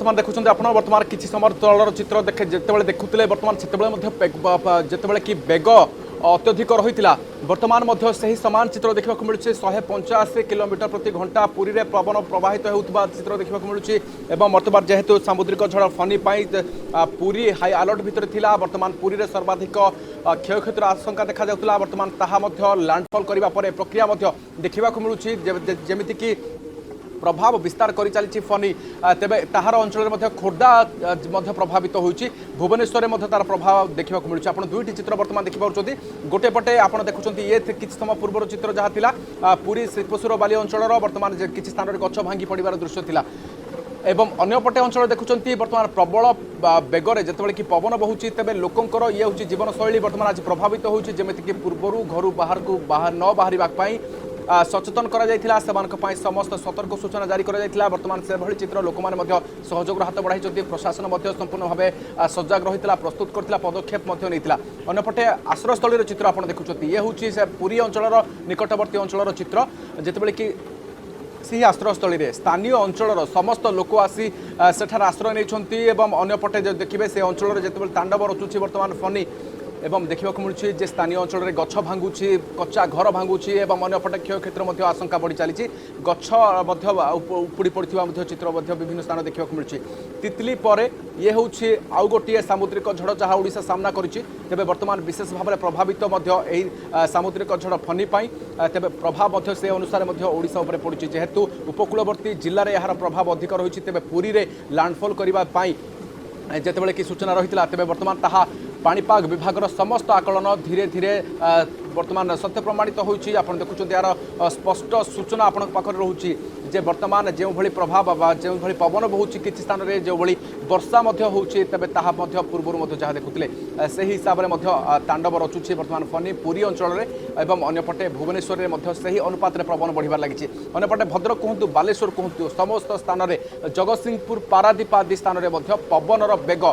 बर्तमान देखुं आप बर्तमान किसी समय तलर चित्र देखे जिते देखुले बर्तमान जिते कि बेग अत्यधिक रही बर्तमान से सामान चित्र देखा मिलूँ 185 किलोमीटर प्रति घंटा पुरी में पवन प्रवाहित होता चित्र देखा मिलूँ बर्तमान जेहेतु सामुद्रिक झड़ फनी पुरी हाई अलर्ट भितर थिला बर्तमान पुरी में सर्वाधिक क्षय क्षतिर आशंका देखा जाउतला बर्तमान ताहा लैंडफॉल करने प्रक्रिया देखा मिलूँ जमीक कि प्रभाव विस्तार कर चली फनी तेबे ताहार अंचल खोर्धा प्रभावित होती भुवनेश्वर में तार प्रभाव देखा मिलूँ आप दुईटी चित्र बर्तमान देखिपुं गोटे पटे आप देखुं ये किसी समय पूर्व चित्र जहाँ थिला पुरी श्रीपशुर बाली अंचल बर्तमान किसी स्थान गछ भांगी पड़ार दृश्य थिला एवं अन्यपटे अंचल देखुं बर्तमान प्रबल बेगर जिते कि पवन बहुची तेज लोकंर ये हूँ जीवनशैली बर्तमान आज प्रभावित होती जमीक पूर्वर घर बाहर को न बाहर सचेतन करा समस्त सतर्क सूचना जारी करा बर्तमान से भली चित्र लोक मैंने सहयोग हाथ बढ़ाई प्रशासन संपूर्ण भाव सजग रही प्रस्तुत करता पदक्षेप अंपटे आश्रयस्थल चित्र आप देखुं ये हूँ पुरी अंचल निकटवर्ती अंचल चित्र जिते कि से आश्रयस्थल में स्थानीय अंचल समस्त लोक आसी सेठार आश्रय नहीं अंपटे देखिए से अंचल जिते तांडव रचुची बर्तमान फनी एवं देखा मिलूँ जे स्थानीय अंचल में गछ भांगुची कच्चा घर भांगुची अंपटे क्षय क्षेत्र आशंका बढ़ी चली गछ उपुड़ी पड़ा चित्र विभिन्न स्थान देखा मिलूँ तितली पर ये हूँ आउ गोटे सामुद्रिक झड़ जहाँ ओडिशा सामना करुच्ची तेज बर्तमान विशेष भाव में प्रभावित सामुद्रिक झड़ फनी तेज प्रभाव से अनुसार ओडिशा उपर पड़ुछि जेहेतु उपकूलवर्ती जिले में यार प्रभाव अधिक रही तेज पुरी में लैंडफॉल करने जितेबाला कि सूचना रही तेज बर्तमान ताहा पाणीपाग विभाग समस्त आकलन धीरे धीरे बर्तमान सत्य प्रमाणित होती आप देखुं यार स्पष्ट सूचना आपण पाखे रोचे जे बर्तमान जो भली प्रभाव जो भली पवन बहुची किसी स्थान में जो भली वर्षा होती तेज ताहा पूर्वर जहाँ देखुले से हिसाब से तांडव रचुची बर्तमान फनी पुरी अंचल में अंपटे भुवनेश्वर में से ही अनुपात में पवन बढ़िबार लगी अंपटे भद्रक कहतु बालेश्वर कहतु समस्त स्थान में जगतसिंहपुर पारादीप आदि स्थान में पवनर बेग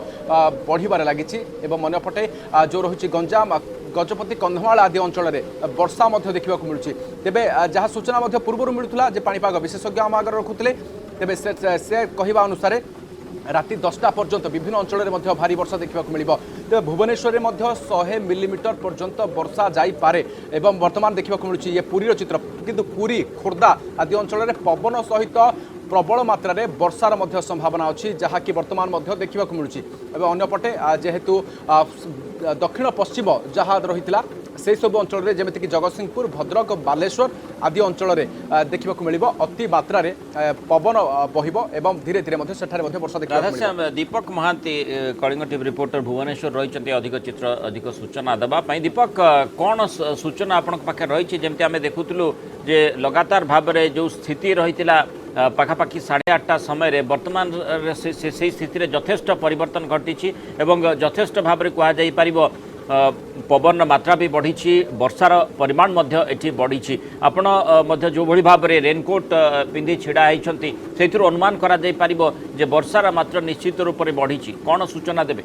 बढ़िबार लगी अंपटे जो रही गंजाम गजपति कंधमाल आदि अंचल में वर्षा देखा मिलूँ तेज जहाँ सूचना पूर्व मिलूला पाणीपाग विशेषज्ञ आम आगे रखुले तेज से कहवा अनुसार राति 10टा पर्यंत विभिन्न अंचल में भारी वर्षा देखा मिल तेज भुवनेश्वर में 100 मिलीमीटर पर्यंत वर्षा जापे एवं बर्तमान देखा मिलूँ ये पुरीर चित्र किंतु पुरी खोर्धा आदि अंचल में पवन सहित प्रबल मात्रा रे वर्षार संभावना अच्छी जहाँकि बर्तमान देखा मिलूँ अंपटे जेहेतु दक्षिण पश्चिम जहाँ रही से सब अंचल में जमीक जगतसिंहपुर भद्रक बालेश्वर आदि अंचल में देखा मिल अति मात्रा पवन बह धीरे धीरे सेठारे वर्षा देखा दीपक महांती कलिंग टीवी रिपोर्टर भुवनेश्वर रही अधिक चित्र अधिक सूचना देवाई दीपक कौन सूचना आपण पाखे रही जमी आम देखुलु जे लगातार भाव में जो स्थिति रही पाखापाखि 8:30 समय बर्तमान से स्थिति जथेष्ट परिवर्तन घटी जथेष्ट भाव में कहुपर पवन मात्रा भी बढ़ी वर्षार परिमाण एटी बढ़ी आपण जो भली भाव में रेनकोट पिंधि छिड़ा होती से अनुमान करा जाई परिबो जे वर्षार मात्रा निश्चित रूप से बढ़ी कौन सूचना देबे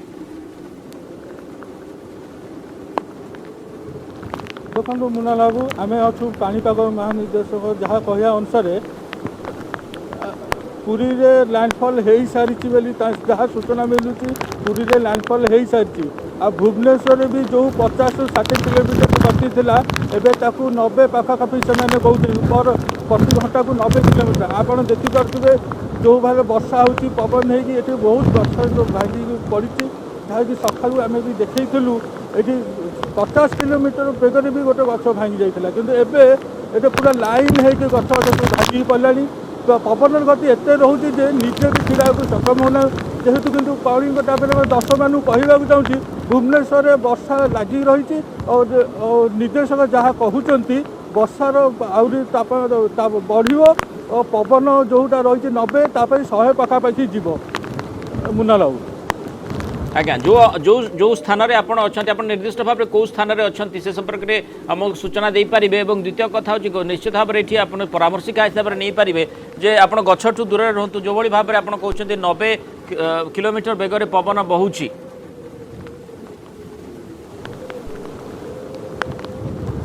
देखो मुना बाबू आम अच्छु पाणीपाग महानिर्देशक जहाँ कहया अनुसार पुरी रे लैंडफॉल हो सारी जहाँ सूचना मिलूँ पुरी रे लैंडफॉल हो सारी आ भुवनेश्वर भी जो 50-60 किलोमीटर गति था एवं 90 पाखापाखि से कहते प्रति घंटा को 90 किलोमीटर आप देखिपे जो भाव वर्षा हो पवन होगी बहुत गछ भांगी पड़ी जहाँकि सकालू आम भी देखलु ये 50 किलोमीटर बेगर भी गोटे गछ भांगी जाता कि पूरा लाइन होगी गछ भांगी पड़ा तो पवन गति एत रोचे निजे भी छिड़ा सक्षम होना जेहेतु किंतु कलिंग टाइम दर्शक मानू कहवाक चाहूँगी भुवनेश्वर में वर्षा लगी रही और निर्देशक जहाँ कहते वर्षार आहरी बढ़ और पवन जोटा रही 90 100 पाखापाखि जीव मुना लाऊ आज्ञा जो जो जो स्थान में आप निर्दिष्ट भाव में कौ स्थान में अच्छा से संपर्क में आम सूचना दे पारे और द्वितीय कथा हूँ निश्चित भाव में ये आप परामर्शिका हिसाब से नहीं पारे जे आप गछठू दूर रुहतु जो भाई भाव में आप कहते 90 किलोमीटर बेगर पवन बहुची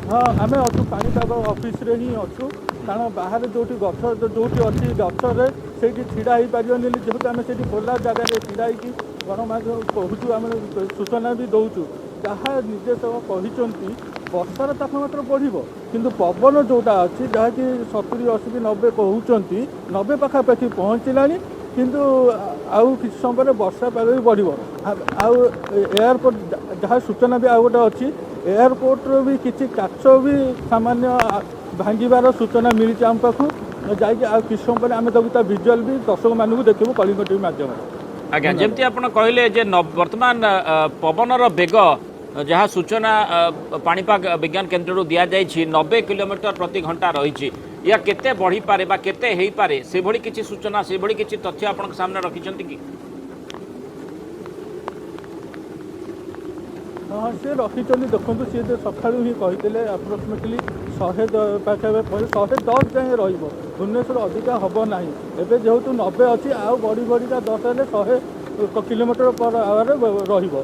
हाँ आम अच्छु पाणीपाग ऑफिस रे ही अच्छु କାରଣ ବାହାରେ ଯେଉଁଠି ଗଛ ଯେଉଁଠି ଅଛି ଗଛରେ ସେଇଠି ଛିଡ଼ା ହେଇପାରିବନି ବୋଲି ଯେହେତୁ ଆମେ ସେଇଠି ଖୋଲା ଜାଗାରେ ଛିଡ଼ା ହେଇକି ଗଣମାଧ୍ୟମ କହୁଛୁ, ଆମେ ସୂଚନା ବି ଦେଉଛୁ। ଯାହା ନିର୍ଦ୍ଦେଶକ କହିଛନ୍ତି ବର୍ଷାର ତାପମାତ୍ରା ବଢ଼ିବ, କିନ୍ତୁ ପବନ ଯେଉଁଟା ଅଛି ଯାହାକି 70, 80 କି 90 କହୁଛନ୍ତି, 90 ପାଖାପାଖି ପହଞ୍ଚିଲାଣି। କିନ୍ତୁ ଆଉ କିଛି ସମୟ ପରେ ବର୍ଷା ପାଗ ବି ବଢ଼ିବ। ଆଉ ଏୟାରପୋର୍ଟ ଯାହା ସୂଚନା ବି ଆଉ ଗୋଟେ ଅଛି, ଏୟାରପୋର୍ଟର ବି କିଛି କାଚ ବି ସାମାନ୍ୟ ଭାଙ୍ଗିବାର ସୂଚନା ମିଳିଛି ଆମ ପାଖକୁ। ଯାଇକି ଆଉ କିଛି ସମୟ ପରେ ଆମେ ତାକୁ ତା ଭିଜୁଆଲ୍ ବି ଦର୍ଶକମାନଙ୍କୁ ଦେଖିବୁ କଳିଙ୍ଗ ଟିଭି ମାଧ୍ୟମରେ। ଆଜ୍ଞା, ଯେମିତି ଆପଣ କହିଲେ ଯେ ବର୍ତ୍ତମାନ ପବନର ବେଗ ଯାହା ସୂଚନା ପାଣିପାଗ ବିଜ୍ଞାନ କେନ୍ଦ୍ରରୁ ଦିଆଯାଇଛି 90 କିଲୋମିଟର ପ୍ରତି ଘଣ୍ଟା ରହିଛି। या केते बढ़ी पारे बा केते हेई पारे से भली किछि सूचना से भली किछि तथ्य आपन सामने रखिछंती कि? हाँ से रखिछंती देखंतु सी सकाळू ही कहितले अप्रोक्सिमेटली 100 पाखापाखि 110 जाए रहिबो। भुवनेश्वर अधिका हबो नाही। एबे जेहेतु 90 अछि आउ बड़ी बड़ीका 10 हेले 100 किलोमीटर पर आवर रहिबो।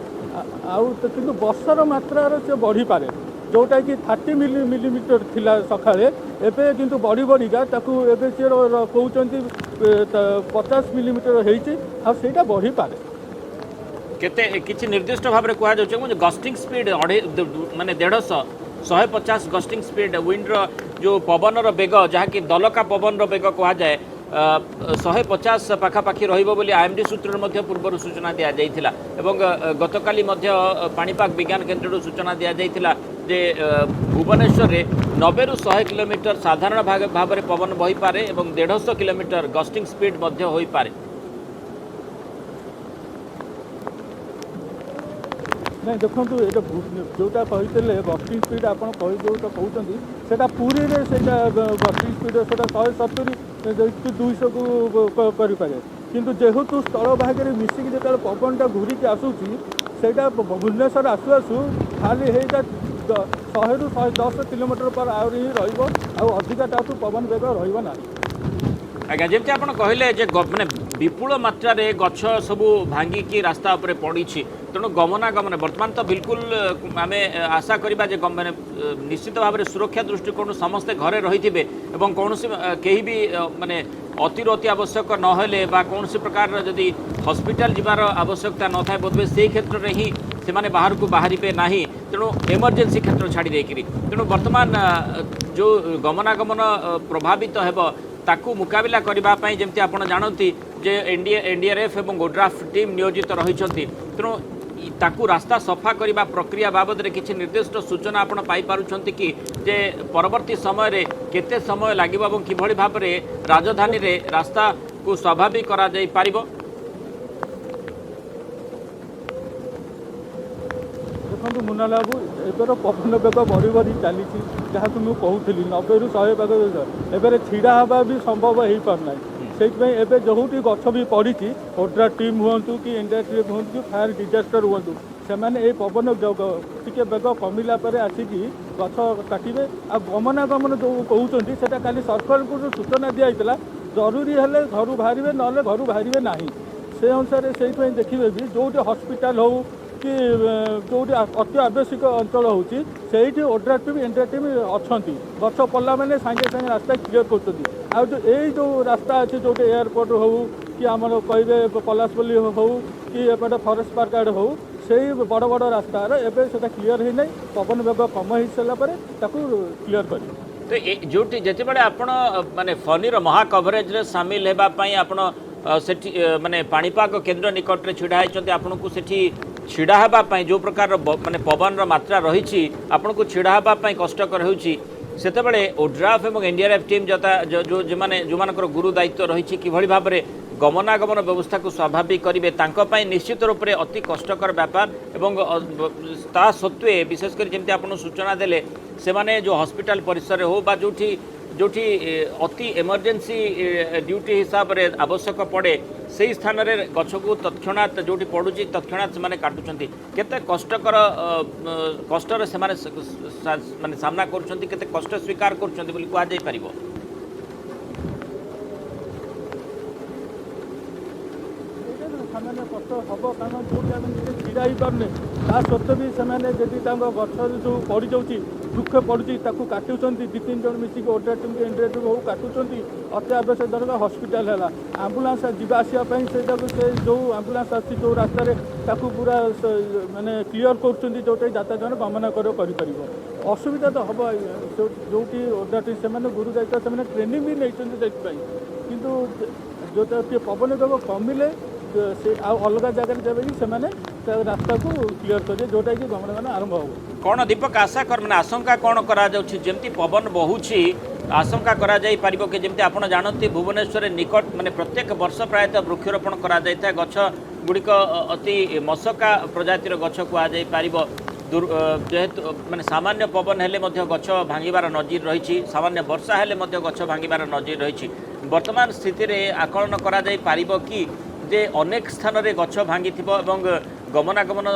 आउ किंतु वर्षार मात्रा से बढ़ी पारे जोटा कि 30 मिलीमीटर थिला सकाळे एबे किंतु बड़ी बड़ीका ताकू एबे से कहउचंती 50 मिलीमीटर हेइची आ सेटा बढ़ी पारे। केते किछि निर्दिष्ट भाव में कह जाउछ गस्टिंग स्पीड माने 150 गस्टिंग स्पीड विंड रो जो पवन रो बेग जहाँकि दलका पवन रो बेग कह जाए 150 पाखापाखि रहिबो बोली आईएमडी सूत्र मध्य पूर्व सूचना दिया जाइथिला एवं गतकाली मध्य पाणीपाग विज्ञान केन्द्र सूचना दिया जाइथिला जे भुवनेश्वर रे 90 ରୁ 100 किलोमीटर साधारण भाव में पवन बही पारे एवं 150 किलोमीटर गस्टिंग स्पीड मध्य होई पारे। नहीं देखो जोटा कही गस्टिंग स्पीड आप कहते सेटा पूरी गस्टिंग स्पीड से 170 200 को करें किंतु जेहेतु स्थल भाग में मिसिक जो पवनटा घूरिकी आसूसी सेटा भुवनेश्वर आसु आसु खाली है 100 ରୁ 110 किलोमीटर पर आउरी अधिका ताठू पवन बेग रहा। आज्ञा जमी आप कहले मैंने विपुल मात्रा रे गछ सबू भांगिकी रास्ता उपरे पड़ी तेणु गमनागमन बर्तमान तो बिल्कुल आम आशा करवा मैंने निश्चित भाव में सुरक्षा दृष्टिकोण समस्ते घरे रही थे और कौन कहीं भी माने अतिर अति आवश्यक नहेले कौन प्रकार जदि हॉस्पिटल जीवार आवश्यकता न था बोधवे से क्षेत्र में ही से माने बाहर को बाहर ना तेणु एमरजेंसी क्षेत्र छाड़ी देकरी तेणु वर्तमान जो गमनागमन प्रभावित हेब ताकू मुकाबला करने जमती आप जानती जे एनडीआरएफ और ओड्राफ टीम नियोजित रही तेणु ताकू रास्ता सफा करने प्रक्रिया बाबद में किसी निर्दिष्ट सूचना आपड़ पाइपुंट कि जे परवर्ती समय रे केते समय लगे और किभली भाव में राजधानी रे रास्ता को स्वाभाविक करा जाई पारिबो? देखो मुन्ना बाबू एबर पवन बेग बढ़ी बढ़ी चली जहाँ कि मुझे कहूली 90 ରୁ 100 पाग एबे छिड़ा हवा भी संभव हो पारना से जो गछ भी पड़ी ओड्रा टीम हूँ कि इंडिया टीम हूँ कि फायर डिजास्टर हूँ से मैंने पवन टी बेग कमिला आसिकी गछ काटे आ गमनागमन जो कहते हैं काली सरकार को जो सूचना दिखाई जरूरी है घर बाहर ना घर बाहर ना से अनुसार से देखिए भी जो हॉस्पिटल हो कि जो अति आवश्यक अंचल होती ओड्रा टीम इंडिया टीम अच्छा गछ पड़ा मैंने सागे सागे रास्ता क्लीयर कर जो रास्ता अच्छे जो एयरपोर्ट हो कि आम कहे पलासपल्ली हो कि एपटे फरेस्ट पार्क आड़े हो से बड़ बड़ रास्ता एवं से क्लीयर है नहीं पवन बेग कम हो सारापर क्लीयर कर तो जो जिते आपण माने फनीर महा कवरेज सामिल होगापी आपण सेठी माने पाणीपाग केन्द्र निकट में छिड़ा होती आपन को सेठी छिड़ा होगापी जो प्रकार माने पवन मात्रा रही आपन को छिड़ा होगापी कष्टकर होती सेतेबेले ओड्राफ और एनडीआरएफ टीम जो जो गुरु दायित्व रही किभली भाव में गमनागमन व्यवस्था को स्वाभाविक करेंगे निश्चित रूप से अति कष्टकर व्यापार एवं ता सत्वे विशेषकर जमी आप सूचना देले से माने जो हॉस्पिटल परिसर हो बा जोठी अति एमरजेंसी ड्यूटी हिसाब से आवश्यक पड़े से स्थान में गछ को तत्क्षणात जो पड़ुची तत्क्षणात से काटुंट केते कष्टकर कष्टर से माने सामना करुँच केते कष्ट स्वीकार करुँच कहुपर कष्ट हम कारण जो छिड़ा ही पारे ता सत्वे भी से गछ जो पड़ जाऊँगी ବୃକ୍ଷ ପଡ଼ୁଛି ତାକୁ କାଟୁଛନ୍ତି 2-3 ଜଣ ମିଶିକି ଓଡ୍ରା ଟିମ୍ ଏନ୍ଡିଆର୍ ଟିମ୍ ହଉ କାଟୁଛନ୍ତି। ଅତି ଆବଶ୍ୟକ ଦରକାର ହସ୍ପିଟାଲ ହେଲା ଆମ୍ବୁଲାନ୍ସ ଯିବା ଆସିବା ପାଇଁ ସେଇଟାକୁ ସେ ଯେଉଁ ଆମ୍ବୁଲାନ୍ସ ଆସୁଛି ଯେଉଁ ରାସ୍ତାରେ ତାକୁ ପୁରା ମାନେ କ୍ଲିଅର କରୁଛନ୍ତି ଯେଉଁଟାକି ଯାତାୟାତ ଗମନାଗମନ କରିପାରିବ। ଅସୁବିଧା ତ ହେବ ଯେଉଁଠି ଓଡ୍ରା ଟିମ୍ ସେମାନେ ଗୁରୁ ଦାୟିତ୍ୱ ସେମାନେ ଟ୍ରେନିଂ ବି ନେଇଛନ୍ତି ସେଥିପାଇଁ। କିନ୍ତୁ ଯେଉଁଟା ଟିକେ ପବନ ବେଗ କମିଲେ ସେ ଆଉ ଅଲଗା ଜାଗାରେ ଦେବେ କି ସେମାନେ ରାସ୍ତାକୁ କ୍ଲିଅର କରିବେ ଯେଉଁଟାକି ଗମନାଗମନ ଆରମ୍ଭ ହେବ। कौन दीपक आशा कर मैंने आशंका कौन करा जमती पवन बहुची आशंका करा जाई परिबो कि जमती आपण जानती भुवनेश्वर निकट माने प्रत्येक वर्ष प्रायतः वृक्षरोपण करा जाय था गछ गुड़िक अति मशका प्रजातिर गछ कुआ जाई परिबो जेहेतु माने सामान्य पवन हेले मध्य गछ भांगिबार नजीर रही सामान्य वर्षा हेले मध्य गछ भांगिबार नजीर रही वर्तमान स्थिति रे आकलन करा जाई परिबो कि जे अनेक स्थान रे गछ भांगी थिबो एवं गमनागमन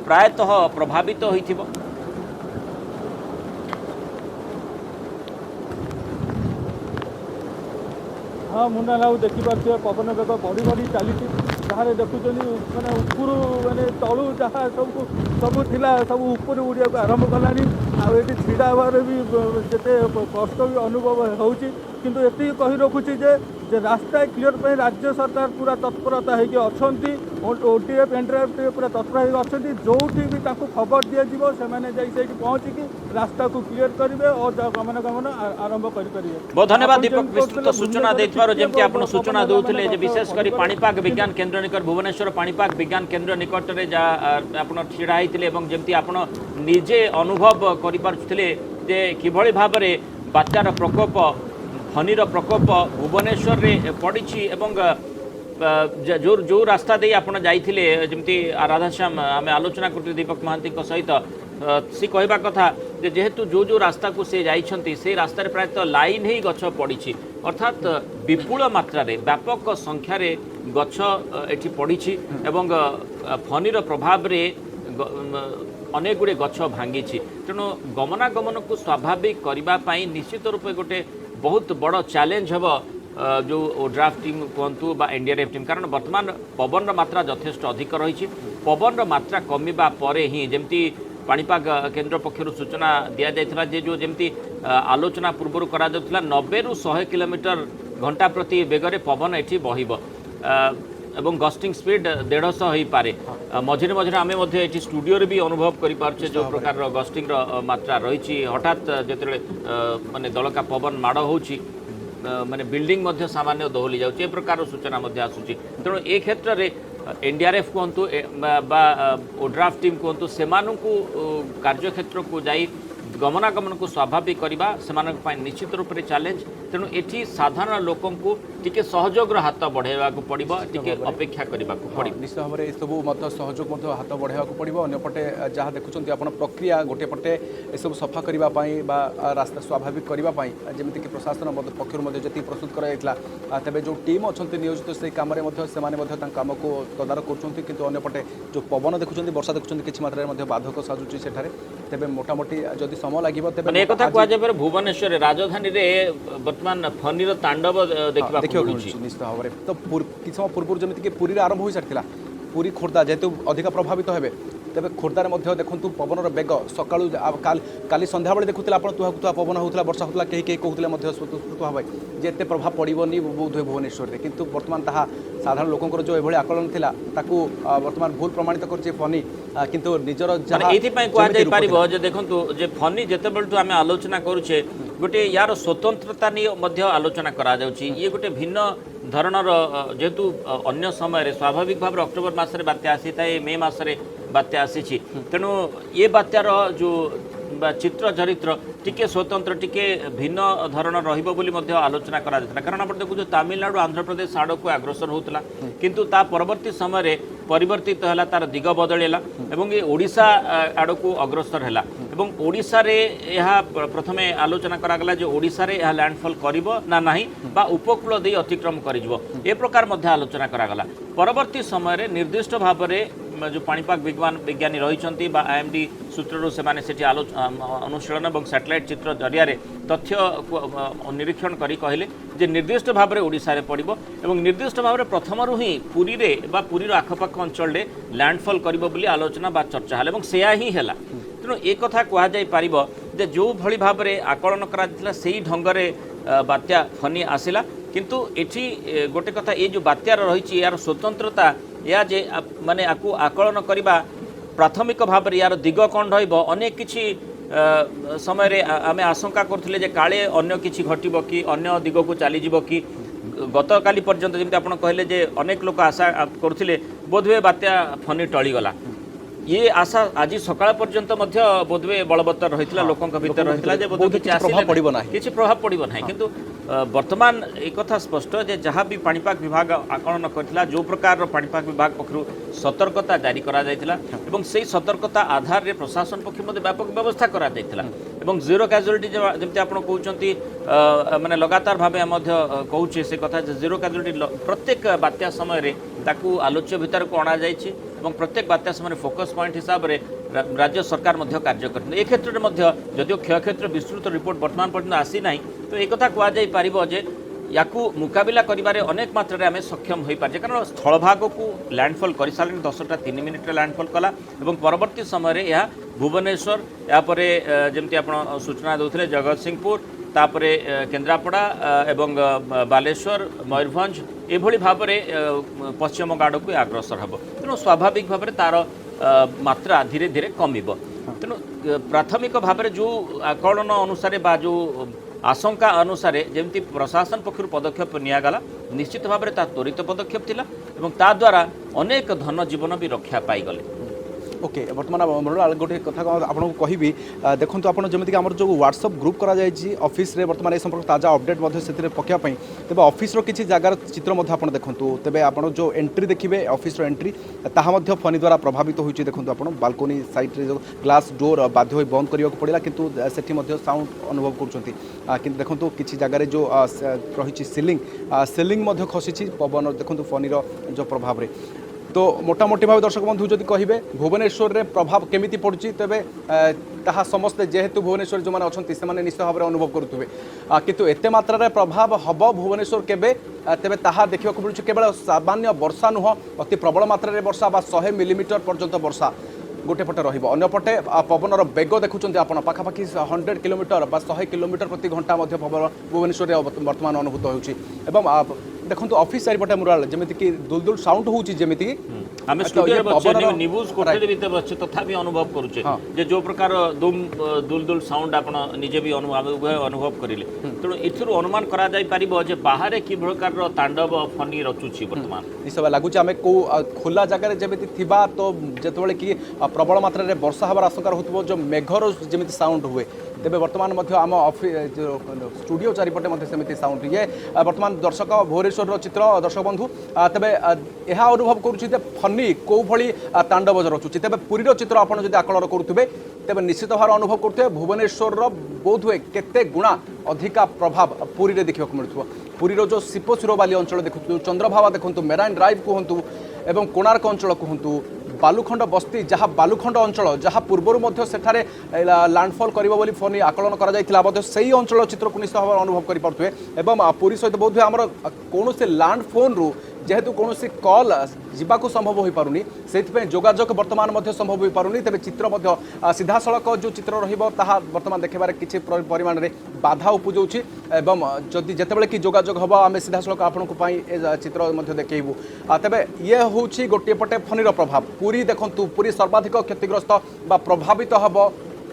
प्रायतः प्रभावित होइथिबो। हाँ मुन्ना लाउ देखिपे पवन बेग बढ़ी बढ़ी चली जहाँ देखुं मैंने उपरू मैंने तलू जहाँ सब थिला सब ऊपर उड़िया आरंभ कलानी आठी ढड़ा हबार भी जिते कष्ट भी अनुभव होती किंतु एति कही रखुची जे रास्ता क्लियर पे राज्य सरकार पूरा तत्परता होगी अच्छी ओडीएफ एनडीआरएफ पूरा तत्पर होगी अच्छा जो भी खबर दिज्व से पहुँचिकी रास्ता को क्लियर करेंगे और गमनागमन आरंभ करेंगे। बहुत धन्यवाद दीपक विस्तृत सूचना जमी आप सूचना दूसरे विशेषकर पाणीपाग विज्ञान केन्द्र निकट भुवनेश्वर पाणीपाग विज्ञान केन्द्र निकट में जहाँ ढड़ा होते जमी आप निजे अनुभव करें जे किभली भाव में बात्यार प्रकोप फनीर प्रकोप भुवनेश्वर में पड़ी जो जो रास्ता दे आप जाइए जमी राधाश्याम आम आलोचना कर दीपक महांती सहित सी कहवा कथा जेहेतु जो जो रास्ता को से जाइछंती से रास्ता प्रायतः लाइन ही गछ पड़ी अर्थात विपुल मात्रा रे व्यापक संख्यार गछ एठी पड़ी एवं फनीर प्रभाव रे अनेक गुड़े गछ भांगी तेणु गमनागमन को स्वाभाविक करने निश्चित रूप गोटे बहुत बड़ चैलेंज हम जो ओड्राफ टीम कहतु बा एनडीआरएफ टीम कारण वर्तमान पवन मात्रा यथेष्ट अधिक रही पवन मात्रा कमिबा परे ही जमती पाणीपाग केन्द्र पक्षर सूचना दि जाइथिला जे जो जमती आलोचना पूर्व करा जाउथिला 90 ରୁ 100 किलोमीटर घंटा प्रति बेगरे पवन एठी बहिबो एवं गस्टिंग स्पीड 150 हो पारे मझे मझे आम ये स्टूडियो भी अनुभव कर जो प्रकार गस्टिंग मात्रा रही हठात जो माने दलका पवन माड़ हो माने बिल्डिंग सामान्य दोहली जाऊँ प्रकार सूचना आसूँ तेणु ए क्षेत्र में एनडीआरएफ कहतु ओड्राफ टीम कहतु से कार्यक्षेत्र को जाई गमनागमन को स्वाभाविक करने निश्चित रूप से चैलेंज तेणु ये साधारण लोक टिके सहयोग हाथ बढ़ावा पड़ो टिके अपेक्षा करने निश्चित भाव में सब सहयोग हाथ बढ़ावा पड़ो अंपटे जहाँ देखुं आप प्रक्रिया गोटे पटे सब सफा करने रास्ता स्वाभाविक करने जमीक प्रशासन पक्ष जी प्रस्तुत कराइला तेज जो टीम अच्छा नियोजित से कम कम को तदारख करपटे जो पवन देखुं वर्षा देखुं किसी मात्रा बाधक साजुची सेठारे तेज मोटामोटी जदि समय लगे एक कथा कह भुवनेश्वर राजधानी वर्तमान फनीर तांडव देखा निश्चित भाव में तो किसी समय पूर्व जमीक पुरी आरंभ हो सारी पुरी खोर्धा जेहेतु अधिक प्रभावित हे तेज खोर्धार देखूँ पवन बेग सका काली संध्या बेले देखुला तुहा पवन होता वर्षा होता कहीं कहीं कहते स्वतः भाव जे एत प्रभाव पड़ोनी बोध हुए भुवनेश्वर में किंतु वर्तमान ताहा साधारण लोकंर जो एभली आकलन थिला ताकू वर्तमान भूल प्रमाणित कर फनी किंतु निजर ये देखो जे फनी जिते आम आलोचना करुचे गोटे यार स्वतंत्रता नहीं आलोचना करा ये गोटे भिन्न धरणर जेहेतु अन्य समय स्वाभाविक भाव अक्टोबर मासरे बात्या आसी थाए मे मासरे बात्या आसी तेणु ये बात्यार जो चित्र चरित्र टिके स्वतंत्र टिके भिन्न धरण आलोचना करा कारण आप देखो तमिलनाडु आंध्र प्रदेश आड़ को अग्रसर होता किंतु ता परवर्ती समय परिवर्तित है तार दिग बदलला एवं ये ओडिशा आड़ को अग्रसर है एवं ओडिशा रे यह प्रथमे आलोचना करागला जो ओडिशा रे यह लैंडफॉल करिवो ना नाही बा उपकूल दे अतिक्रम करिवो ए प्रकार मध्य आलोचना करागला परवर्ती समय निर्दिष्ट भाव में जो पाणीपाग विज्ञानी रही आईएमडी सूत्रु से अनुशीलन और सैटेलाइट चित्र जरिया तथ्य निरीक्षण करी कहले जे निर्दिष्ट भाव में ओडिशा रे पड़िबो एवं निर्दिष्ट भाव में प्रथम ही पुरी रे बा पुरीर आखपाख अंचल लैंडफॉल करिबो बोली आलोचना बा चर्चा हल एवं सेया ही हैला तेणु एक कथा कह जाई पारिबो ଯେ ଯେଉଁଭଳି ଭାବରେ ଆକଳନ କରାଯାଇଥିଲା ସେଇ ଢଙ୍ଗରେ ବାତ୍ୟା ଫନି ଆସିଲା କିନ୍ତୁ ଏଠି ଗୋଟେ କଥା ଏ ଯେଉଁ ବାତ୍ୟାର ରହିଛି ୟାର ସ୍ୱତନ୍ତ୍ରତା ଏହା ଯେ ମାନେ ଆକୁ ଆକଳନ କରିବା ପ୍ରାଥମିକ ଭାବରେ ୟାର ଦିଗ କ'ଣ ରହିବ ଅନେକ କିଛି ସମୟରେ ଆମେ ଆଶଙ୍କା କରୁଥିଲେ ଯେ କାଳେ ଅନ୍ୟ କିଛି ଘଟିବ କି ଅନ୍ୟ ଦିଗକୁ ଚାଲିଯିବ କି ଗତକାଲି ପର୍ଯ୍ୟନ୍ତ ଯେମିତି ଆପଣ କହିଲେ ଯେ ଅନେକ ଲୋକ ଆଶା କରୁଥିଲେ ବୋଧହୁଏ ବାତ୍ୟା ଫନି ଟଳିଗଲା ये आशा आज सकाळ पर्यंत मध्य बोधवे बलवत्तर रहितला लोकंक भीतर रहितला जे बोधवे किछि प्रभाव पड़िबो नाही किछि प्रभाव पड़िबो नाही किंतु वर्तमान एक कथा स्पष्ट जे जहाँ भी पाणीपाग विभाग आकलन करथिला जो प्रकार पाणीपाग विभाग पक्षरु सतर्कता जारी करा जायतिला एवं सेही सतर्कता आधार रे प्रशासन पक्ष मध्ये व्यापक व्यवस्था करा जायतिला एवं जीरो कैजुअलिटी जेमति आपण कहउचंती माने लगातार भाबे मध्य कहउचे से कथा जीरो कैजुअलिटी प्रत्येक बात्या समय रे ताकू आलोच्य भीतर को अणा जायछि एवं प्रत्येक बात्या समय फोकस पॉइंट हिसाब रे राज्य सरकार मध्य कार्य करते ए क्षेत्र में जदिव क्षयक्षेत्र विस्तृत रिपोर्ट वर्तमान पर्यटन आसी ना तो एक कथा कहुई पार जे या मुकाबिला करिबारे अनेक मात्रा आम सक्षम हो पारे कारण स्थलभाग को लैंडफॉल कर सारे 10टा 3 मिनिट लैंडफॉल कला एवं परवर्ती समय यह भुवनेश्वर यापर जमती आप सूचना देते जगतसिंहपुर तापरे केन्द्रापड़ा एवं बालेश्वर मयूरभंज एभली भाव में पश्चिम बंग आड़ को अग्रसर हम तेणु स्वाभाविक भाव में तार मात्रा धीरे धीरे कमिब तेणु प्राथमिक भाव में जो आकलन अनुसार बा जो आशंका अनुसार जमती प्रशासन पक्षर पदक्षेप निगला निश्चित भाव में त्वरित पदक्षेप थिला एवं ता द्वारा अनेक धन जीवन भी रक्षा पाईगले ओके बर्तमान मनोहर गोटे कथा आपको कहबी देखो आपड़ जमीक आम जो व्हाट्सअप ग्रुप करा ऑफिस रे बर्तमान ए संपर्क ताजा अपडेट से पकापी तेज ऑफिस किसी जगार चित्र आप देखूँ तेज आप जो एंट्री देखिए ऑफिस एंट्री ताहा फनी द्वारा प्रभावित होती देखो आप बालकोनी साइड रे जो ग्लास डोर बाध्य हो बंद करने पड़ा किंतु सेठी साउंड अनुभव कर देखो किसी जगार जो रही सिलिंग खसी पवन देखो फनीर जो प्रभाव में तो मोटामोटी भाव दर्शक बंधु जदि कहे भुवनेश्वर रे प्रभाव केमिति पड़ुछि तेबे ताहा समस्ते जेहेतु भुवनेश्वर जो माने अछंती से माने निश्चित भाव में अनुभव करुथुबे किंतु एते मात्रा रे प्रभाव हब भुवनेश्वर केबे तेबे ताहा देखिबा को मिलुछि केवल सामान्य वर्षा नुह अति प्रबल मात्रा रे वर्षा बा 100 मिलीमीटर पर्यंत वर्षा गोटे पटे रहिबो अन्य पटे पवनर बेग देखुछंती आपण पाखापाखि 100 किलोमीटर बा 100 किलोमीटर प्रति घंटा मध्य पवन भुवनेश्वर रे वर्तमान अनुभूत होउछि एवं देखो ऑफिस चारिपटे मुराल जमीती कि दुलदुल साउंड होउछि जमीती आम स्टूडियो बच्चे न्यूज कोठरी भीतर बच्चे तथापि अनुभव करुचे जे जो प्रकार दुलदुल साउंड आपण निजे भी अनुभव करिले तेणु एथुरु अनुमान करा जाय परिबो जे बाहर कि प्रकार तांडव फनी रचुछि वर्तमान निश्चय लागुचे आम को खोला जगह जमीती थिबा तो जेतबेले कि प्रबल मात्रा रे वर्षा हबार आशंका रहउतबो जो मेघर जमीती साउंड हुए तेबे वर्तमान मध्य आम ऑफिस स्टूडियो चारिपटे मध्य सेमिति साउंड ये वर्तमान दर्शक भुवनेश्वर चित्र दर्शक बंधु तेबे यह अनुभव करुछि जे फनी को भली तांडव रचुछि तेबे पुरीर चित्र आपण जदि आकलन करुथुबे तेबे निश्चित भाव अनुभव करते भुवनेश्वर बोधहुए केते गुणा अधिका प्रभाव पुरी रे देखिବାକୁ मिलुथबो पुरीर जो शिपसुरबाली अंचल देखु चंद्रभावा देखु मेराइन ड्राइव कहतु एवं कोणार्क अंचल कहतु बालुखंड बस्ती जहाँ बालुखंड अंचल जहाँ पूर्वर सेठारे लैंडफॉल करिबो बोली फोन आकलन करा जायतिला सही अंचल चित्र को निश्चित भाव अनुभव करि पारुथुवे एवं पुरी सहित बोधहुए आमर कौन से लैंड फोन रु जेहेतु कौन कॉल जावाक संभव हो पारुनी से जोगाजोग वर्तमान संभव हो पारुनी तेज चित्र सीधा सड़क जो चित्र रहा वर्तमान देखार किसी परिमाण में बाधा उपजाऊँगी एवं जदि जितेबाला कि जोगाजोग हम आम सीधा सड़क आपण चित्र देखू तेरे ये हूँ गोटे पटे फनीर प्रभाव पुरी देखु पुरी सर्वाधिक क्षतिग्रस्त बा प्रभावित हम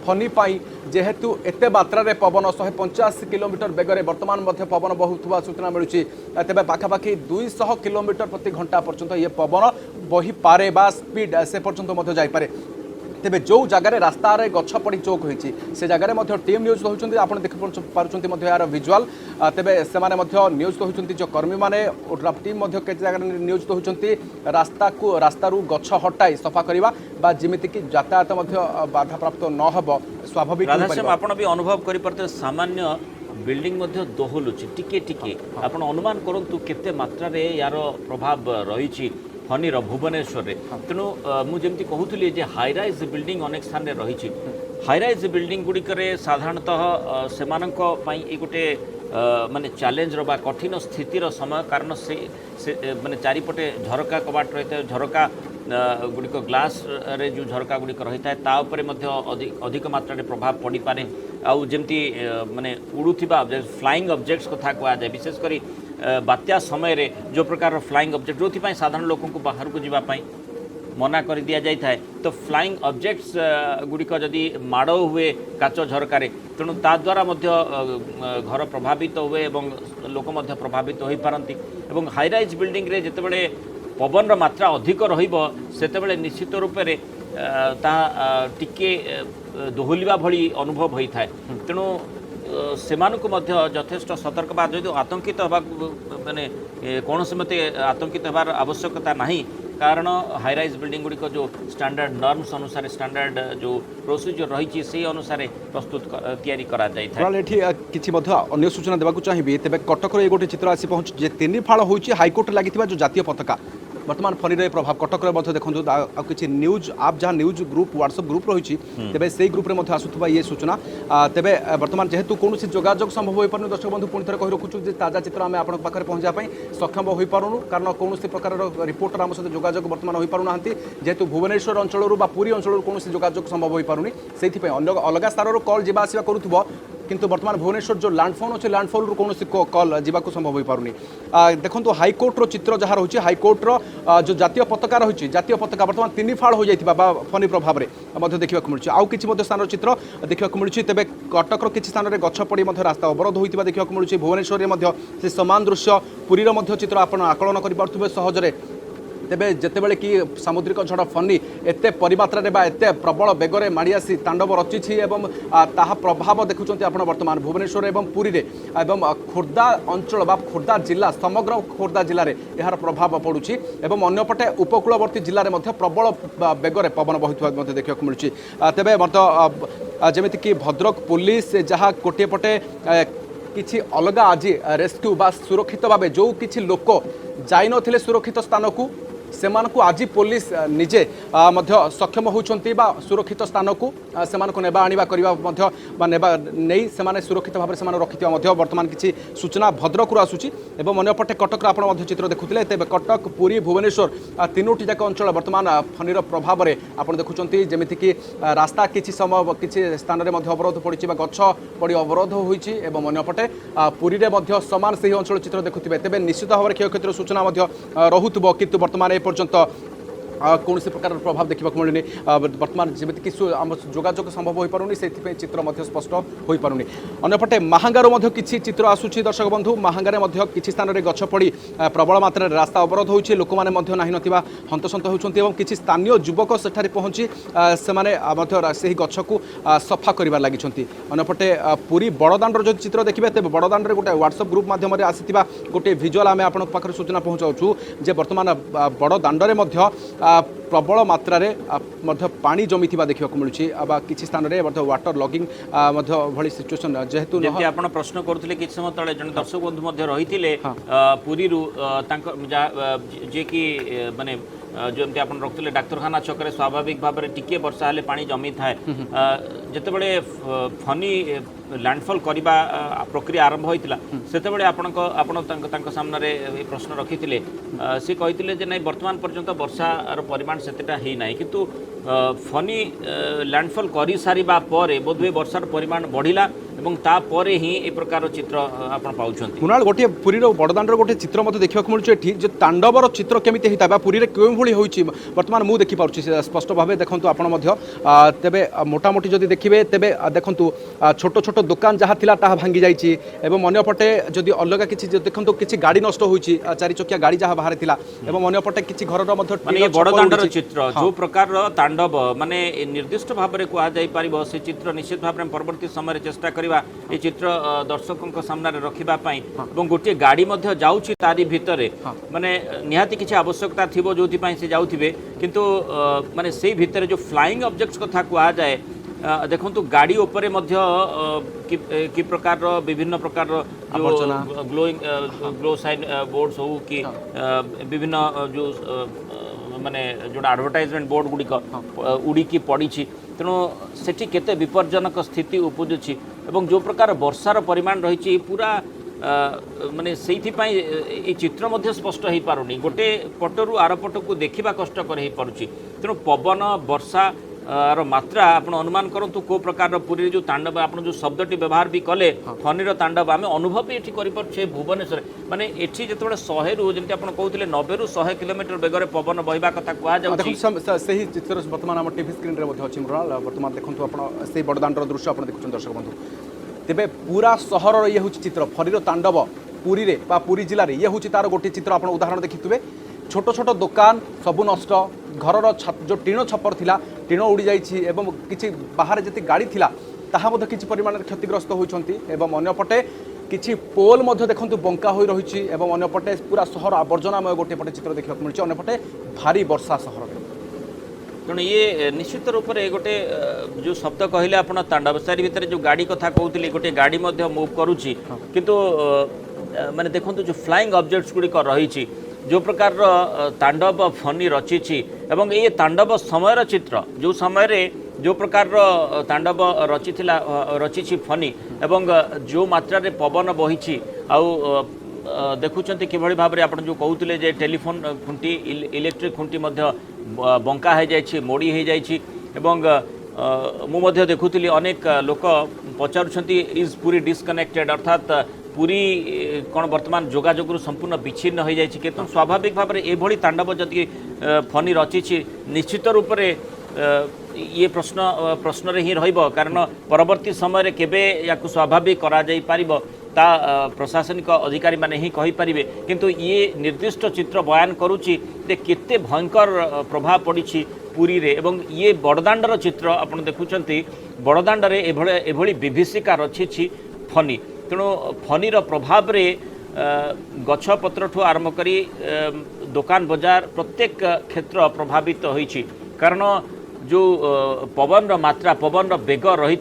फनी पाई जेहेतु एते मात्रा रे पवन 150 किलोमीटर बेगरे वर्तमान पवन बहुथुवा सूचना मिलूँ तेज पाखापाखि 200 किलोमीटर प्रति घंटा पर्यंत ये पवन बही पारे बा स्पीड से पर्यंत जापे तेबे जो जगार रास्तार गछ पड़ी चौक होती से जगार टीम न्यूज होती आप देख पार्टी यार विजुआल तेबे से न्यूज होती जो कर्मी मैंने टीम कई जगह न्यूज होती रास्तारू गछ हटाई सफा करवा जमीती कि यातायात बाधा प्राप्त न हो स्वाभाविक आप भी अनुभव कर सामान्य बिल्डिंग दोहलुची टिके टिके आप अनुमान करूँ केते मात्रा रे यार प्रभाव रही फनीर भुवनेश्वर रे तेणु मुझे कहूली जे हाईराइज बिल्डिंग अनेक स्थान में रही हाईराइज बिल्डिंग गुड़िक साधारणतः से गोटे माने चैलेंज रा कठिन स्थितिर समय कारण से माने चारिपटे झरका कबाट रही है झरका गुड़िक ग्लास रे जो झरका गुड़िक रही है अधिक मात्रा प्रभाव पड़ पारे आउ जमती माने उड़ुथिबा फ्लाइंग ऑब्जेक्ट्स कथा कहा जाए विशेषकर बात्या समय रे जो प्रकार फ्लाइंग ऑब्जेक्ट जो साधारण लोक को बाहर को जावाई मना कर दि जाए तो फ्लाइंग ऑब्जेक्ट्स गुड़िक जदि माड़ हुए काच झरकार तेणु ता द्वारा घर प्रभावित हुए और लोक प्रभावित हो पारती और हाईराइज बिल्डिंग रे जितेबाला पवन मात्रा अधिक रतबे निश्चित रूप से टिके दोहलिबा भली अनुभव होता है तेणु सेमानकु मध्य यथेष्ट सतर्क बा जो आतंकित हवा माने कौन से मते आतंकित हबार आवश्यकता नहीं कारण हाईराइज बिल्डिंग गुड़िक जो स्टैंडर्ड नॉर्म्स अनुसार स्टैंडर्ड जो प्रोसीजर रही से अनुसार प्रस्तुत तैयारी करा जाय था एठी किछि मध्य अन्य सूचना देबाकू चाहिबी तेबे कटक रे गोटे चित्र आसी पहुँच जे तीन फाड़ होइछि हाईकोर्ट लागिथिबा जो जातीय पताका वर्तमान फनी प्रभाव कटक रे देखो किसी न्यूज आप जहाँ न्यूज ग्रुप व्हाट्सएप ग्रुप रही तेज से ग्रुप में आसूबा ये सूचना तेबे वर्तमान जेहेतु कौन जोगाजोग संभव हो पार दर्शक बंधु पुणी थे कही रखुचु ताजा चित्र आम आप पहुँचापी सक्षम हो पारूँ कारण कौन प्रकार रिपोर्टर आम सहित जोगाजोग बर्तमान हो पार ना जेहेतु भुवनेश्वर अंचल पुरी अंचल कौन जोगाजोग संभव हो पारूनी से अलग स्थान कल जा आसा करूँ किंतु वर्तमान भुवनेश्वर जो लैंडफोन अच्छे लैंडफोन रू कौन कल जावाक संभव हो पारुनी देखो हाईकोर्टर चित्र जहाँ रही हाईकोर्टर जो जातीय पताका रही जातीय पताका वर्तमान तीन फाड़ हो जाता फनी प्रभाव में देखा मिलूँ आउ कि स्थान चित्र देखा मिलूँ तेज कटकर किसी स्थान में गछ पड़ी रास्ता अवरोध होता देखा मिलूँ भुवनेश्वर में से सामान दृश्य पुरीर चित्र आप आकलन कर सहजरे तेबे जितेबाला कि सामुद्रिक झड़ फनी एत परिमात्रा एत प्रबल बेगर माड़ी आसी तांडव रचिछि एवं ताहा प्रभाव देखुंत आप वर्तमान भुवनेश्वर एवं पुरी रे एवं खोर्धा अंचल बा खोर्धा जिला समग्र खोर्धा जिले में यार प्रभाव पड़ुछि एवं अन्यपटे उपकूलवर्ती जिले में प्रबल बेगर पवन बहु देखा मिलूँ तेबे जमीक कि भद्रक पुलिस जहाँ गोटे पटे किछि अलग आज रेस्क्यू बा सुरक्षित भाव जो किछि लोक जाई नथिले सुरक्षित स्थान को सेमानकु आज पुलिस निजे सक्षम होती सुरक्षित स्थान को नेबा आनिबा करबा नेबा नहीं से सुरक्षित भाव से रखिथिबा वर्तमान किसी सूचना भद्रक आसूची एवं अन्यपटे कटक आप चित्र देखुते तेज कटक पुरी भुवनेश्वर तीनोटी जाक अंचल वर्तमान फनीर प्रभाव में आप देखुंत जमीक कि रास्ता किसी समय किसी स्थान में अवरोध पड़ी गछ पड़ी अवरोध होती अन्यपटे पुरी में सामान से अंचल चित्र देखुते तेज निश्चित भाव में क्षयक्षतिर सूचना रोथब कि वर्तमान पर्यंत कौन प्रकार प्रभाव देखा मिलूनी वर्तमान जमीक जोगाजोग संभव हो पारुनी से चित्र स्पष्ट हो पारुनी अन्यपटे महांगार किसी चित्र आसूची दर्शक बंधु महांगार किसी स्थान में गछ पड़ी प्रबल मात्रा रास्ता अवरोध होती लोक मैंने ना नथिबा हंतसंत होती किसी स्थानीय युवक सेठारे पहुँची से गछ को सफा कर लगी अन्यपटे पुरी बड़दाण्डर जो चित्र देखिए तेज बड़दाण्डर गोटे व्हाट्सएप ग्रुप माध्यम आसीथिबा गोटे भिजुआल आम आप सूचना पहुँचाऊँ जे वर्तमान बड़दाण्डरे प्रबल मात्रा पानी जमी देखा मिलूँ किसी स्थान में वाटर लगिंग भली सिचुएसन जेहेतु आप प्रश्न करुले कि समय तले जन दर्शक बंधु रही पुरी जे कि माने जमी आप रखुले डाक्तरखाना छक स्वाभाविक भाव में टिके वर्षा हेले पानी जमी थाए जितेबाला फनी लैंडफॉल करने प्रक्रिया आरंभ होता से सामने प्रश्न रखी सी कही नहीं वर्तमान पर्यंत वर्षार परिमाण सेटा ही ना किंतु फनी लैंडफॉल कर सारा बोधवे वर्षार परिमाण बढ़ला এবং তারপরে হি এই প্রকার চিত্র আপন পাউছন্তি কুনাল গোটে পুরীর বড়দাণ্ডর গোটে চিত্র মতে দেখা মিলুছে এটি যে তাণ্ডবর চিত্র কেমিতি হেতা বা পুরীরে কেউ ভଳି হইছি বর্তমান মু দেখি পারছি স্পষ্ট ভাবে দেখন্তু আপন মধ্য তেবে মোটামোটি যদি দেখিবে তেবে দেখন্তু ছোট ছোট দোকান যাহা থিলা তাহা ভাঙ্গি যাইছি এবং অন্যপটে যদি অলগা কিছু দেখন্তু কিছু গাড়ি নষ্ট হইছি চারি চকিয়া গাড়ি যাহা বাহারে থিলা এবং অন্যপটে কিছু ঘরর মধ্য মানে বড়দাণ্ডর চিত্র যে প্রকার তাণ্ডব মানে নির্দিষ্ট ভাবে কুয়া যাই পারিব সে চিত্র নিশ্চিত ভাবে পরবর্তী সময়ে চেষ্টা করি ये चित्र दर्शकों सामने रखापी और गोटे गाड़ी जाऊँगी तारी भितर माने निहाती किसी आवश्यकता थी जो से जाऊे किंतु माने से भितर जो फ्लाइंग ऑब्जेक्ट्स कथा कह जाए देखो गाड़ी उपरे कि प्रकार विभिन्न प्रकार ग्लो साइन बोर्ड्स हो कि विभिन्न जो माने जो एडवर्टाइजमेंट बोर्ड गुड़िक उड़ीकी पड़ी तेणु सेठी केते विपज्जनक स्थिति उपजुची एवं जो प्रकार वर्षार परिमाण रही पूरा माने से चित्र मध्य स्पष्ट हो पारुनी गोटे पटरू आर पट को देखा कष्टकर हो पारुची तेणु पवन वर्षा रो मात्रा आपण अनुमान करंतु को प्रकार पुरी जो तांडव आपण जो शब्दटी व्यवहार भी कले फनीर तांडव आमे अनुभव भी एठी करि परछे भुवनेश्वर माने एठी जेतबे 100 रु जेंति आपण कहउतिले 90 रु 100 किलोमीटर बेगरे पवन बहिबा कथा कुआ जाउछि सही चित्र वर्तमान हम टीवी स्क्रीन रे मध्ये अछि मृणाल वर्तमान देखंतु आपण से बड़दांडर दृश्य आपण देखुछन दर्शक बंधु तेबे पूरा सहर ये होछि चित्र फनीर तांडव पुरी रे बा पुरी जिल्ला रे ये होछि तार गोटे चित्र आपण उदाहरण देखितबे छोट छोट दुकान सबु नष्ट घरर जो टीण छपर थिला टीण उड़ी जाइछि एवं किछि बाहर जति गाड़ी थिला ताहा मध्ये किछि परिमाण क्षतिग्रस्त होइछंती एवं अन्यपटे किछि पोल मध्ये देखंतु बंका होई रहिछि एवं अन्यपटे पूरा सहर आवर्जनामय गोटे पटे चित्र देखिବାକୁ मिलछि अन्यपटे भारी वर्षा सहर रे तेणु ये निश्चित रूप से गोटे जो शब्द कहले आपण तांडव सारी भितर जो गाड़ी कथा कहते गोटे गाड़ी मध्य मूव करुच्ची किंतु माने देखंतु जो फ्लाइंग ऑब्जेक्ट्स गुड़ी रही जो प्रकार तांडव फनी रचिछि एवं ये तांडव समय चित्र जो समय रे जो प्रकार तांडव रचिछि फनी एवं जो मात्रा रे पवन बहिछि आउ देखुचंती किभଳି भाबरे आपण जो कहउतिले जे टेलीफोन खुंटी इलेक्ट्रिक खुंटी मध्य बंका हो जाइछि मोड़ी हो जाइछि एवं मु मध्य देखुतिली अनेक लोक पचारुछंती इज पूरी डिस्कनेक्टेड अर्थात पूरी कौन वर्तमान जोगाजोग संपूर्ण विच्छिन्न हो जाइछि केतु स्वाभाविक भाव में एभली तांडव जदि फनी रचिछि निश्चित रूप से ये प्रश्न रे ही रहिबो कारण परवर्ती समय रे केबे याकु स्वाभाविक करा जाई पारिबो ता प्रशासनिक अधिकारी माने ही कहि परिबे किंतु ये निर्दिष्ट चित्र बयान करूची जे केते भयंकर प्रभाव पड़िछि पुरी रे एवं ये बड़दांडर चित्र आपण देखुचंती बड़दांड रे एभली विभीषिका रचिछि फनी तेणु फनीर प्रभाव रे गछ पत्रठू आरंभ करी दुकान बाजार प्रत्येक क्षेत्र प्रभावित होइछि कारण जो पवन मात्रा पवन बेग रही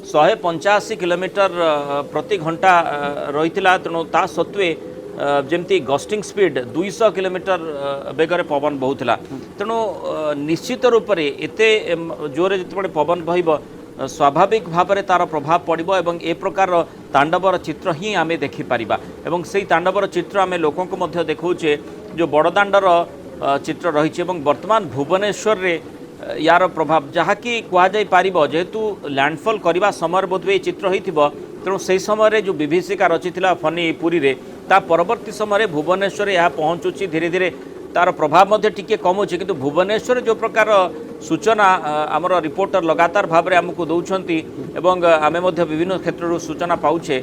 185 किलोमीटर प्रति घंटा रही तेणु ता सत्वे जमती गस्टिंग स्पीड 200 किलोमीटर बेगर पवन बहुला तेणु निश्चित रूप से एते जोरे जिते पवन बहिब स्वाभाविक भाव में तार प्रभाव पड़ो एवं ए प्रकार तांडवर चित्र ही आमे देखिपर एवं से तांडवर चित्र आमे लोकों को मध्य देखौचे जो बड़दांडर चित्र रही वर्तमान भुवनेश्वर रे यार प्रभाव जहाँकि कहुई पार जेहेतु लैंडफॉल करने समय बोधवे चित्र होता तेणु से समय जो विभीषिका रची फनी पुरी रे ता परवर्ती समय भुवनेश्वर यह पहुँचुची धीरे धीरे तार प्रभाव टिके कमुची किंतु भुवनेश्वर जो प्रकार सूचना आमर रिपोर्टर लगातार भाव में आमको दौरान एवं आमे मध्य विभिन्न क्षेत्र सूचना पाउछे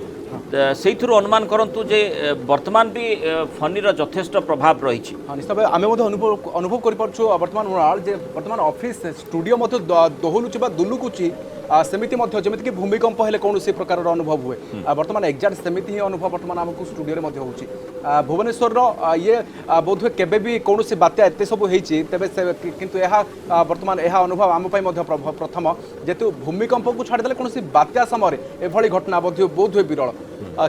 से अनुमान करंतु जे वर्तमान भी फनीर यथेष्ट प्रभाव रही निश्चित आम अनुभव कर वर्तमान ऑफिस स्टूडियो दोहलुची दुलुकुची सेमिति जमीक कि भूमिकंप हेले कौन से प्रकार अनुभव हुए वर्तमान एक्जाक्ट सेमिति ही अनुभव वर्तमान आमको स्टूडियो में होउची भुवनेश्वर ये बोधवे केबे भी कौन से बात्या एत सब होती तेज किंतु वर्तमान यह अनुभव आम प्रथम जेतु भूमिकंप को छाड़देले कौन से बात्या समय एभली घटना बोधवे विरल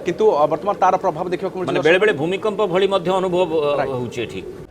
किंतु वर्तमान तार प्रभाव देखा बेले बेले भूमिकंप भली अनुभव होउची ठीक।